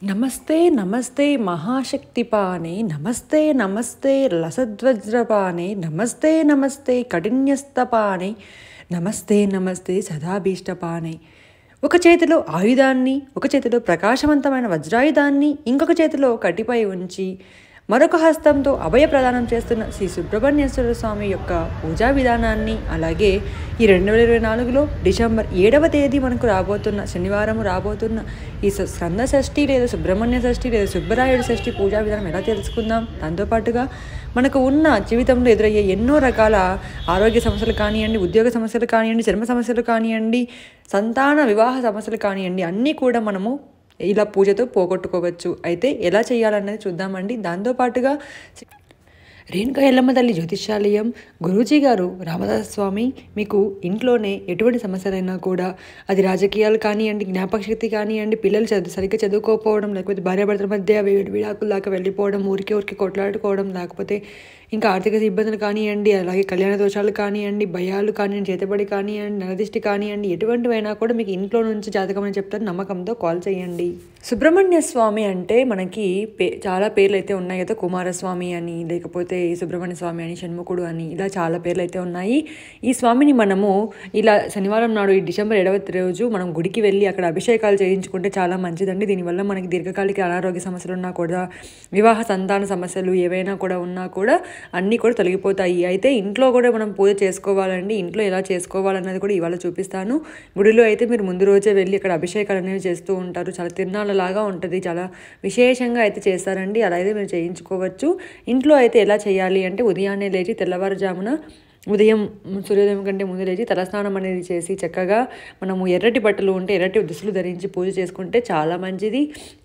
నమస్తే నమస్తే మహాశక్తిపానే నమస్తే నమస్తే లసద్వజ్రపానే నమస్తే నమస్తే కఠిన్యస్తపానే నమస్తే నమస్తే సదాభీష్టపానే. ఒక చేతిలో ఆయుధాన్ని, ఒక చేతిలో ప్రకాశవంతమైన వజ్రాయుధాన్ని, ఇంకొక చేతిలో కటిపై ఉంచి మరొక హస్తంతో అభయ ప్రదానం చేస్తున్న శ్రీ సుబ్రహ్మణ్యేశ్వర స్వామి యొక్క పూజా విధానాన్ని, అలాగే ఈ 2024లో డిసెంబర్ 7వ తేదీ మనకు రాబోతున్న శనివారం రాబోతున్న ఈ స్కంద షష్ఠి లేదా సుబ్రహ్మణ్య షష్ఠి లేదా సుబ్బరాయుడు షష్ఠి పూజా విధానం ఎలా తెలుసుకుందాం. దాంతోపాటుగా మనకు ఉన్న జీవితంలో ఎదురయ్యే ఎన్నో రకాల ఆరోగ్య సమస్యలు కానివ్వండి, ఉద్యోగ సమస్యలు కానివ్వండి, చర్మ సమస్యలు కానివ్వండి, సంతాన వివాహ సమస్యలు కానివ్వండి, అన్నీ కూడా మనము ఇలా పూజతో పోగొట్టుకోవచ్చు. అయితే ఎలా చేయాలన్నది చూద్దామండి. దాంతోపాటుగా రేణుకా ఎల్లమ్మ తల్లి జ్యోతిష్యాలయం గురూజీ గారు రామదాస్ స్వామి మీకు ఇంట్లోనే ఎటువంటి సమస్యలైనా కూడా, అది రాజకీయాలు కానివ్వండి, జ్ఞాపకశక్తి కానివ్వండి, పిల్లలు సరిగ్గా చదువుకోకపోవడం, లేకపోతే భార్యాభర్తల మధ్య విడాకుల దాకా వెళ్ళిపోవడం, ఊరికి కొట్లాడుకోవడం, లేకపోతే ఇంకా ఆర్థిక ఇబ్బందులు కానివ్వండి, అలాగే కళ్యాణ దోషాలు కానివ్వండి, భయాలు కానివ్వండి, చేతబడి కానివ్వండి, నరదిష్టి కానివ్వండి, ఎటువంటివైనా కూడా మీకు ఇంట్లో నుంచి జాతకం అని చెప్తారు. నమ్మకంతో కాల్ చేయండి. సుబ్రహ్మణ్య స్వామి అంటే మనకి చాలా పేర్లు అయితే ఉన్నాయి కదా. కుమారస్వామి అని, లేకపోతే సుబ్రహ్మణ్య స్వామి అని, షణ్ముఖుడు అని, ఇలా చాలా పేర్లు అయితే ఉన్నాయి. ఈ స్వామిని మనము ఇలా శనివారం నాడు ఈ డిసెంబర్ 7వ రోజు మనం గుడికి వెళ్ళి అక్కడ అభిషేకాలు చేయించుకుంటే చాలా మంచిదండి. దీనివల్ల మనకి దీర్ఘకాలిక అనారోగ్య సమస్యలు ఉన్నా కూడా, వివాహ సంతాన సమస్యలు ఏవైనా కూడా ఉన్నా కూడా అన్నీ కూడా తొలగిపోతాయి. అయితే ఇంట్లో కూడా మనం పూజ చేసుకోవాలండి. ఇంట్లో ఎలా చేసుకోవాలన్నది కూడా ఇవాళ చూపిస్తాను. గుడిలో అయితే మీరు ముందు రోజే వెళ్ళి అక్కడ అభిషేకాలు అనేవి చేస్తూ ఉంటారు. చాలా తిరునాళ్ళలాగా ఉంటుంది, చాలా విశేషంగా అయితే చేస్తారండి. అలా అయితే మీరు చేయించుకోవచ్చు. ఇంట్లో అయితే ఎలా చేయాలి అంటే, ఉదయాన్నే లేచి తెల్లవారుజామున ఉదయం సూర్యోదయం కంటే ముందు లేచి తలస్నానం అనేది చేసి చక్కగా మనము ఎర్రటి బట్టలు ఉంటే ఎర్రటి దుస్తులు ధరించి పూజ చేసుకుంటే చాలా మంచిది.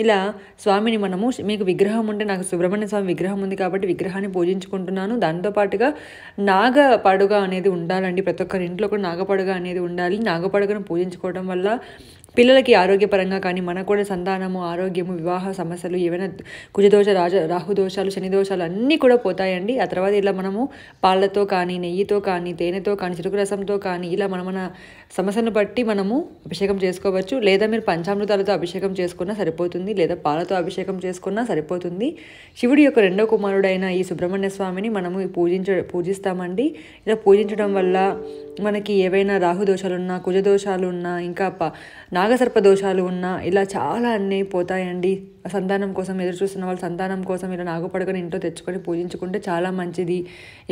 ఇలా స్వామిని మనము, మీకు విగ్రహం ఉంటే, నాకు సుబ్రహ్మణ్య స్వామి విగ్రహం ఉంది కాబట్టి విగ్రహాన్ని పూజించుకుంటున్నాను. దాంతోపాటుగా నాగపడుగ అనేది ఉండాలండి. ప్రతి ఒక్కరి ఇంట్లో కూడా నాగపడుగ అనేది ఉండాలి. నాగపడుగను పూజించుకోవడం వల్ల పిల్లలకి ఆరోగ్యపరంగా కానీ, మనకు కూడా సంతానము, ఆరోగ్యము, వివాహ సమస్యలు, ఏవైనా కుజదోష, రాహుదోషాలు, శని దోషాలు అన్నీ కూడా పోతాయండి. ఆ తర్వాత ఇలా మనము పాలతో కానీ, నెయ్యితో కానీ, తేనెతో కానీ, చెరుకు రసంతో కానీ, ఇలా మన సమస్యను బట్టి మనము అభిషేకం చేసుకోవచ్చు. లేదా మీరు పంచామృతాలతో అభిషేకం చేసుకున్నా సరిపోతుంది, లేదా పాలతో అభిషేకం చేసుకున్నా సరిపోతుంది. శివుడి యొక్క రెండో కుమారుడైన ఈ సుబ్రహ్మణ్య స్వామిని మనము పూజిస్తామండి. ఇలా పూజించడం వల్ల మనకి ఏవైనా రాహుదోషాలున్నా, కుజదోషాలు ఉన్నా, ఇంకా నాగసర్ప దోషాలు ఉన్నా ఇలా చాలా అన్నీ పోతాయండి. సంతానం కోసం ఎదురు చూస్తున్న వాళ్ళు సంతానం కోసం ఇలా నాగపడుగని ఇంట్లో తెచ్చుకొని పూజించుకుంటే చాలా మంచిది.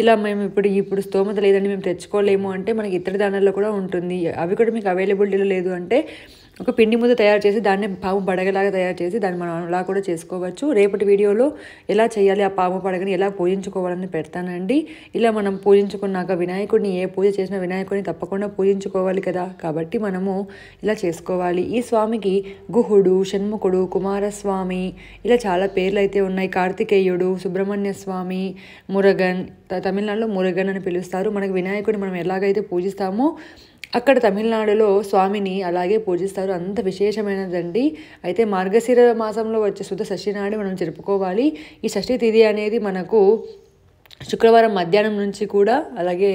ఇలా మేము ఇప్పుడు స్తోమత లేదండి, మేము తెచ్చుకోలేము అంటే మనకి ఇతర దానాల్లో కూడా ఉంటుంది. అవి కూడా మీకు అవైలబిలిటీలో లేదు అంటే ఒక పిండి ముద్ద తయారు చేసి దాన్ని పాము పడగలాగా తయారు చేసి దాన్ని మనం అలా కూడా చేసుకోవచ్చు. రేపటి వీడియోలో ఎలా చేయాలి, ఆ పాము పడగని ఎలా పూజించుకోవాలని పెడతానండి. ఇలా మనం పూజించుకున్నాక వినాయకుడిని, ఏ పూజ చేసినా వినాయకుడిని తప్పకుండా పూజించుకోవాలి కదా, కాబట్టి మనము ఇలా చేసుకోవాలి. ఈ స్వామికి గుహుడు, షణ్ముఖుడు, కుమారస్వామి ఇలా చాలా పేర్లు అయితే ఉన్నాయి. కార్తికేయుడు, సుబ్రహ్మణ్య స్వామి, మురగన్, తమిళనాడులో మురగన్ అని పిలుస్తారు. మనకి వినాయకుడిని మనం ఎలాగైతే పూజిస్తామో అక్కడ తమిళనాడులో స్వామిని అలాగే పూజిస్తారు. అంత విశేషమైనదండి. అయితే మార్గశిర మాసంలో వచ్చే శుద్ధ షష్ఠి నాడు మనం జరుపుకోవాలి. ఈ షష్ఠి తిథి అనేది మనకు శుక్రవారం మధ్యాహ్నం నుంచి కూడా, అలాగే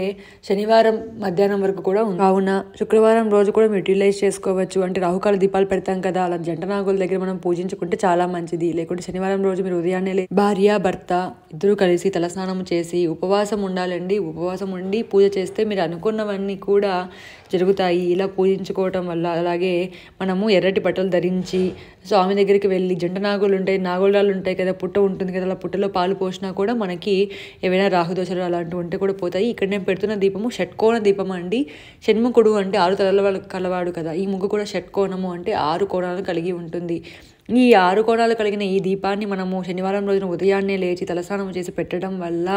శనివారం మధ్యాహ్నం వరకు కూడా కావున శుక్రవారం రోజు కూడా మీరు యూటిలైజ్ చేసుకోవచ్చు. అంటే రాహుకాల దీపాలు పెడతాం కదా, అలా జంట నాగుల దగ్గర మనం పూజించుకుంటే చాలా మంచిది. లేకుంటే శనివారం రోజు మీరు ఉదయాన్నే భార్య భర్త ఇద్దరు కలిసి తలస్నానం చేసి ఉపవాసం ఉండాలండి. ఉపవాసం ఉండి పూజ చేస్తే మీరు అనుకున్నవన్నీ కూడా జరుగుతాయి ఇలా పూజించుకోవటం వల్ల. అలాగే మనము ఎర్రటి బట్టలు ధరించి స్వామి దగ్గరికి వెళ్ళి, జంట నాగులు ఉంటాయి, నాగులాలు ఉంటాయి కదా, పుట్ట ఉంటుంది కదా, అలా పుట్టలో పాలు పోసినా కూడా మనకి ఏవైనా రాహుదోషాలు అలాంటివి ఉంటే కూడా పోతాయి. ఇక్కడ నేను పెడుతున్న దీపము షట్కోణ దీపం అండి. షణ్ముఖుడు అంటే 6 తలల కలవాడు కదా, ఈ ముగ్గు కూడా షట్కోణము అంటే 6 కోణాలు కలిగి ఉంటుంది. ఈ 6 కోణాలు కలిగిన ఈ దీపాన్ని మనము శనివారం రోజున ఉదయాన్నే లేచి తలస్నానం చేసి పెట్టడం వల్ల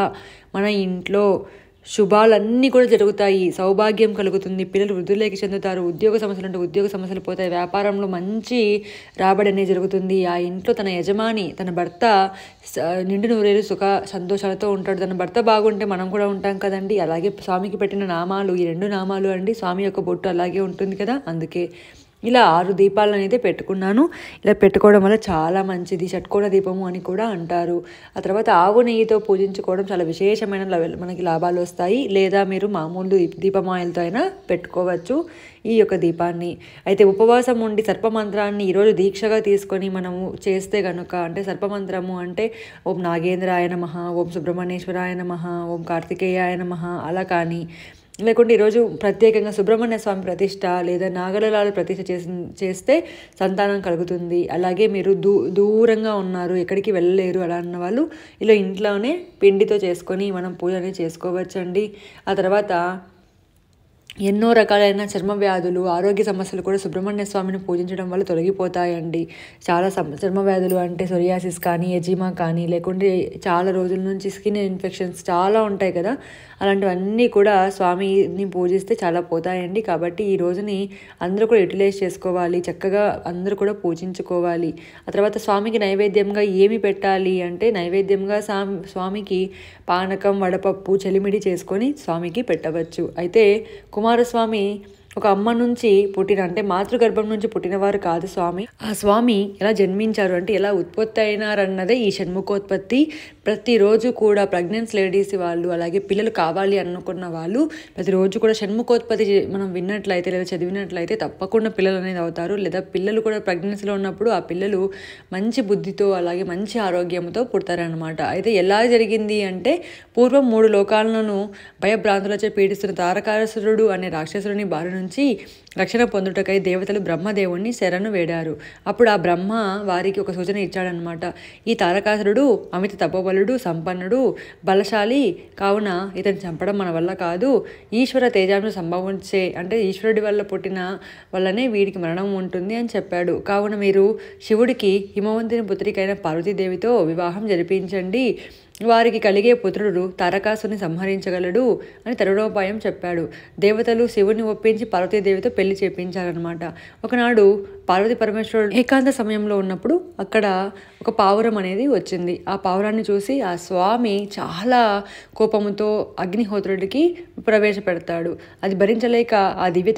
మన ఇంట్లో శుభాలన్నీ కూడా జరుగుతాయి, సౌభాగ్యం కలుగుతుంది, పిల్లలు వృద్ధులకి చెందుతారు, ఉద్యోగ సమస్యలు ఉంటే ఉద్యోగ సమస్యలు పోతాయి, వ్యాపారంలో మంచి రాబడి అనేది జరుగుతుంది. ఆ ఇంట్లో తన యజమాని, తన భర్త నిండు నూరేళ్ళు సుఖ సంతోషాలతో ఉంటాడు. తన భర్త బాగుంటే మనం కూడా ఉంటాం కదండి. అలాగే స్వామికి పెట్టిన నామాలు, ఈ 2 నామాలు అండి. స్వామి యొక్క బొట్టు అలాగే ఉంటుంది కదా, అందుకే ఇలా 6 దీపాలను అయితే పెట్టుకున్నాను. ఇలా పెట్టుకోవడం వల్ల చాలా మంచిది. షట్కోణ దీపము అని కూడా అంటారు. ఆ తర్వాత ఆవు నెయ్యితో పూజించుకోవడం చాలా విశేషమైన మనకి లాభాలు వస్తాయి. లేదా మీరు మామూలు దీపమాయలతో అయినా పెట్టుకోవచ్చు ఈ యొక్క దీపాన్ని. అయితే ఉపవాసం ఉండి సర్పమంత్రాన్ని ఈరోజు దీక్షగా తీసుకొని మనము చేస్తే కనుక, అంటే సర్పమంత్రము అంటే ఓం నాగేంద్రాయ నమః, ఓం సుబ్రహ్మణ్యేశ్వరాయ నమః, ఓం కార్తికేయాయ నమః అలా కానీ, లేకుంటే ఈరోజు ప్రత్యేకంగా సుబ్రహ్మణ్య స్వామి ప్రతిష్ట లేదా నాగలలాల ప్రతిష్ట చేస్తే సంతానం కలుగుతుంది. అలాగే మీరు దూరంగా ఉన్నారు, ఎక్కడికి వెళ్ళలేరు అలా అన్న వాళ్ళు ఇలా ఇంట్లోనే పిండితో చేసుకొని మనం పూజ అనేది చేసుకోవచ్చండి. ఆ తర్వాత ఎన్నో రకాలైన చర్మ వ్యాధులు, ఆరోగ్య సమస్యలు కూడా సుబ్రహ్మణ్య స్వామిని పూజించడం వల్ల తొలగిపోతాయండి. చాలా చర్మ వ్యాధులు అంటే సొరియాసిస్ కానీ, ఎజిమా కానీ, లేకుంటే చాలా రోజుల నుంచి స్కిన్ ఇన్ఫెక్షన్స్ చాలా ఉంటాయి కదా, అలాంటివన్నీ కూడా స్వామిని పూజిస్తే చాలా పోతాయండి. కాబట్టి ఈ రోజుని అందరూ కూడా యూటిలైజ్ చేసుకోవాలి, చక్కగా అందరూ కూడా పూజించుకోవాలి. ఆ తర్వాత స్వామికి నైవేద్యంగా ఏమి పెట్టాలి అంటే, నైవేద్యంగా స్వామికి పానకం, వడపప్పు, చెలిమిడి చేసుకొని స్వామికి పెట్టవచ్చు. అయితే కుమారస్వామి ఒక అమ్మ నుంచి పుట్టిన, అంటే మాతృగర్భం నుంచి పుట్టినవారు కాదు స్వామి. ఆ స్వామి ఎలా జన్మించారు అంటే ఎలా ఉత్పత్తి అయినారన్నదే ఈ షణ్ముఖోత్పత్తి. ప్రతిరోజు కూడా ప్రెగ్నెన్స్ లేడీస్ వాళ్ళు, అలాగే పిల్లలు కావాలి అనుకున్న వాళ్ళు ప్రతిరోజు కూడా షణ్ముఖోత్పత్తి మనం విన్నట్లయితే లేదా చదివినట్లయితే తప్పకుండా పిల్లలు అనేది అవుతారు. లేదా పిల్లలు కూడా ప్రెగ్నెన్సీలో ఉన్నప్పుడు ఆ పిల్లలు మంచి బుద్ధితో అలాగే మంచి ఆరోగ్యంతో పుడతారనమాట. అయితే ఎలా జరిగింది అంటే, పూర్వం 3 లోకాలను భయభ్రాంతులచే పీడిస్తున్న తారకాసురుడు అనే రాక్షసుడిని బారి నుంచి రక్షణ పొందుటకై దేవతలు బ్రహ్మదేవుణ్ణి శరణు వేడారు. అప్పుడు ఆ బ్రహ్మ వారికి ఒక సూచన ఇచ్చాడనమాట. ఈ తారకాసురుడు అమిత తపోబలుడు, సంపన్నుడు, బలశాలి కావున ఇతను చంపడం మన వల్ల కాదు. ఈశ్వర తేజాన్ని సంభవించే, అంటే ఈశ్వరుడి వల్ల పుట్టిన వల్లనే వీడికి మరణం ఉంటుంది అని చెప్పాడు. కావున మీరు శివుడికి హిమవంతుని పుత్రికైన పార్వతీదేవితో వివాహం జరిపించండి, వారికి కలిగే పుత్రుడు తారకాసుని సంహరించగలడు అని తరుణోపాయం చెప్పాడు. దేవతలు శివుని ఒప్పించి పార్వతీదేవితో పెళ్లి చేపించారనమాట. ఒకనాడు పార్వతీ పరమేశ్వరుడు ఏకాంత సమయంలో ఉన్నప్పుడు అక్కడ ఒక పావురం అనేది వచ్చింది. ఆ పావురాన్ని చూసి ఆ స్వామి చాలా కోపముతో అగ్నిహోత్రుడికి ప్రవేశపెడతాడు. అది భరించలేక ఆ దివ్య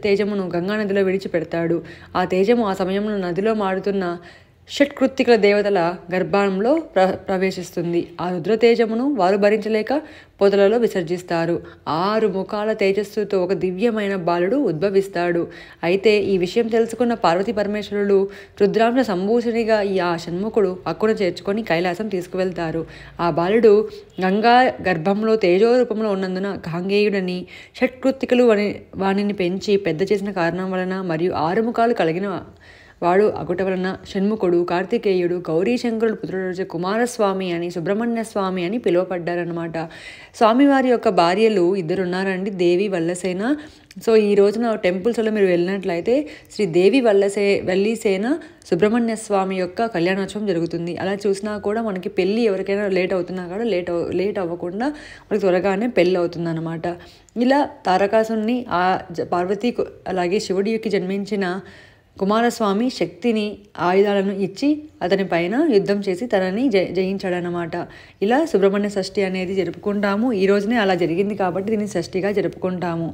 తేజమును గంగానదిలో విడిచిపెడతాడు. ఆ తేజము ఆ సమయంలో నదిలో మారుతున్న షట్కృత్తికల దేవతల గర్భంలో ప్రవేశిస్తుంది. ఆ రుద్రతేజమును వారు భరించలేక పొదలలో విసర్జిస్తారు. 6 ముఖాల తేజస్సుతో ఒక దివ్యమైన బాలుడు ఉద్భవిస్తాడు. అయితే ఈ విషయం తెలుసుకున్న పార్వతీ పరమేశ్వరుడు రుద్రాంశ సంభూషణిగా ఆ షణ్ముఖుడు హక్కును చేర్చుకొని కైలాసం తీసుకువెళ్తారు. ఆ బాలుడు గంగా గర్భంలో తేజోరూపంలో ఉన్నందున గాంగేయుడని, షట్కృత్తికలు వాణిని పెంచి పెద్ద చేసిన కారణం వలన మరియు 6 ముఖాలు కలిగిన వాడు అగుట వలన షణ్ముఖుడు, కార్తికేయుడు, గౌరీశంకరుడు పుత్రుడు కుమారస్వామి అని, సుబ్రహ్మణ్య స్వామి అని పిలువపడ్డారనమాట. స్వామివారి యొక్క భార్యలు 2 ఉన్నారండి, దేవి, వల్లసేన. సో ఈ రోజున టెంపుల్స్లో మీరు వెళ్ళినట్లయితే శ్రీ దేవి వల్లీసేన సుబ్రహ్మణ్య స్వామి యొక్క కళ్యాణోత్సవం జరుగుతుంది. అలా చూసినా కూడా మనకి పెళ్ళి ఎవరికైనా లేట్ అవుతున్నా కూడా లేట్ అవ్వకుండా మనకి త్వరగానే పెళ్ళి అవుతుంది అనమాట. ఇలా తారకాసుని ఆ పార్వతీ అలాగే శివుడికి జన్మించిన కుమారస్వామి శక్తిని, ఆయుధాలను ఇచ్చి అతని పైన యుద్ధం చేసి తనని జయించాడనమాట. ఇలా సుబ్రహ్మణ్య షష్ఠి అనేది జరుపుకుంటాము. ఈ రోజునే అలా జరిగింది కాబట్టి దీన్ని షష్ఠిగా జరుపుకుంటాము.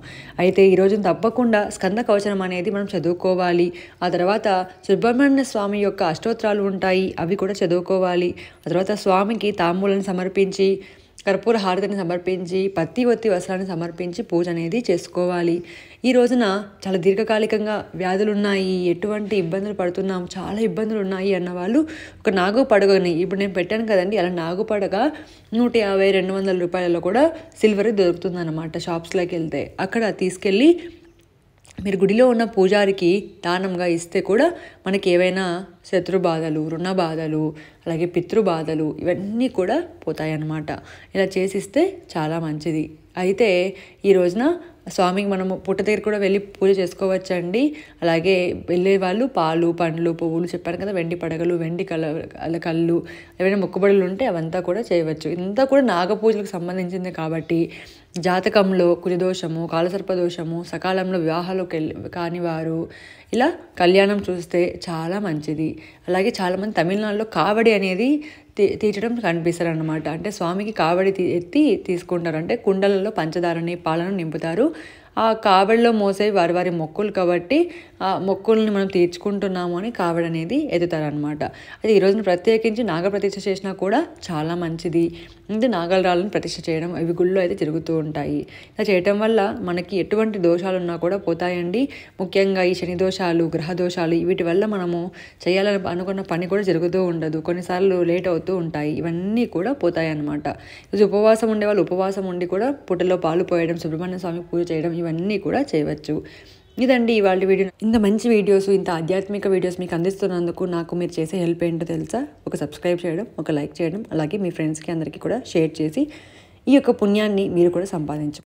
అయితే ఈ రోజున తప్పకుండా స్కంద కవచనం అనేది మనం చదువుకోవాలి. ఆ తర్వాత సుబ్రహ్మణ్య స్వామి యొక్క అష్టోత్తరాలు ఉంటాయి, అవి కూడా చదువుకోవాలి. ఆ తర్వాత స్వామికి తాంబూలను సమర్పించి, కర్పూర హారతిని సమర్పించి, పత్తి ఒత్తి వస్త్రాన్ని సమర్పించి పూజ అనేది చేసుకోవాలి. ఈ రోజున చాలా దీర్ఘకాలికంగా వ్యాధులు ఉన్నాయి, ఎటువంటి ఇబ్బందులు పడుతున్నాం, చాలా ఇబ్బందులు ఉన్నాయి అన్న వాళ్ళు ఒక నాగు పడగని, ఇప్పుడు నేను పెట్టాను కదండి, అలా నాగు పడగ 150-200 రూపాయలలో కూడా సిల్వర్ దొరుకుతుంది అనమాట. షాప్స్లోకి వెళ్తే అక్కడ తీసుకెళ్ళి మీరు గుడిలో ఉన్న పూజారికి దానంగా ఇస్తే కూడా మనకి ఏవైనా శత్రు బాధలు, రుణ బాధలు, అలాగే పితృ బాధలు ఇవన్నీ కూడా పోతాయన్నమాట. ఇలా చేసిస్తే చాలా మంచిది. అయితే ఈ రోజున స్వామికి మనము పుట్ట దగ్గర కూడా వెళ్ళి పూజ చేసుకోవచ్చండి. అలాగే వెళ్ళే వాళ్ళు పాలు, పండ్లు, పువ్వులు చెప్పాను కదా, వెండి పడగలు, వెండి కళ్ళు, ఏవైనా మొక్కుబడులు ఉంటే అవంతా కూడా చేయవచ్చు. ఇదంతా కూడా నాగపూజలకు సంబంధించింది కాబట్టి జాతకంలో కుజదోషము, కాలసర్పదోషము, సకాలంలో వివాహాలు కానివారు ఇలా కళ్యాణం చూస్తే చాలా మంచిది. అలాగే చాలామంది తమిళనాడులో కావడి అనేది తీర్చడం కనిపిస్తారు అనమాట. అంటే స్వామికి కావడి ఎత్తి తీసుకుంటారు, అంటే కుండలలో పంచదారని, పాలను నింపుతారు. ఆ కావడిలో మోసేవి వారి వారి మొక్కులు కాబట్టి ఆ మొక్కుల్ని మనం తీర్చుకుంటున్నాము అని కావడి అనేది ఎత్తుతారనమాట. అది ఈ రోజున ప్రత్యేకించి నాగప్రతిష్ఠ చేసినా కూడా చాలా మంచిది. అంటే నాగల రాళ్ళని ప్రతిష్ఠ చేయడం ఇవి గుళ్ళో అయితే జరుగుతూ ఉంటాయి. ఇలా చేయటం వల్ల మనకి ఎటువంటి దోషాలు ఉన్నా కూడా పోతాయండి. ముఖ్యంగా ఈ శని దోషాలు, గ్రహ దోషాలు వీటి వల్ల మనము చేయాలని అనుకున్న పని కూడా జరుగుతూ ఉండదు. కొన్నిసార్లు లేట్ అవుతూ ఉంటాయి. ఇవన్నీ కూడా పోతాయి అన్నమాట. ఈరోజు ఉపవాసం ఉండే వాళ్ళు ఉపవాసం ఉండి కూడా పుట్టలో పాలు పోయడం, సుబ్రహ్మణ్య స్వామి పూజ చేయడం ఇవన్నీ కూడా చేయవచ్చు. ఇదండి ఇవాళ వీడియో. ఇంత మంచి వీడియోస్, ఇంత ఆధ్యాత్మిక వీడియోస్ మీకు అందిస్తున్నందుకు నాకు మీరు చేసే హెల్ప్ ఏంటో తెలుసా? ఒక సబ్స్క్రైబ్ చేయడం, ఒక లైక్ చేయడం, అలాగే మీ ఫ్రెండ్స్కి అందరికీ కూడా షేర్ చేసి ఈ యొక్క పుణ్యాన్ని మీరు కూడా సంపాదించు.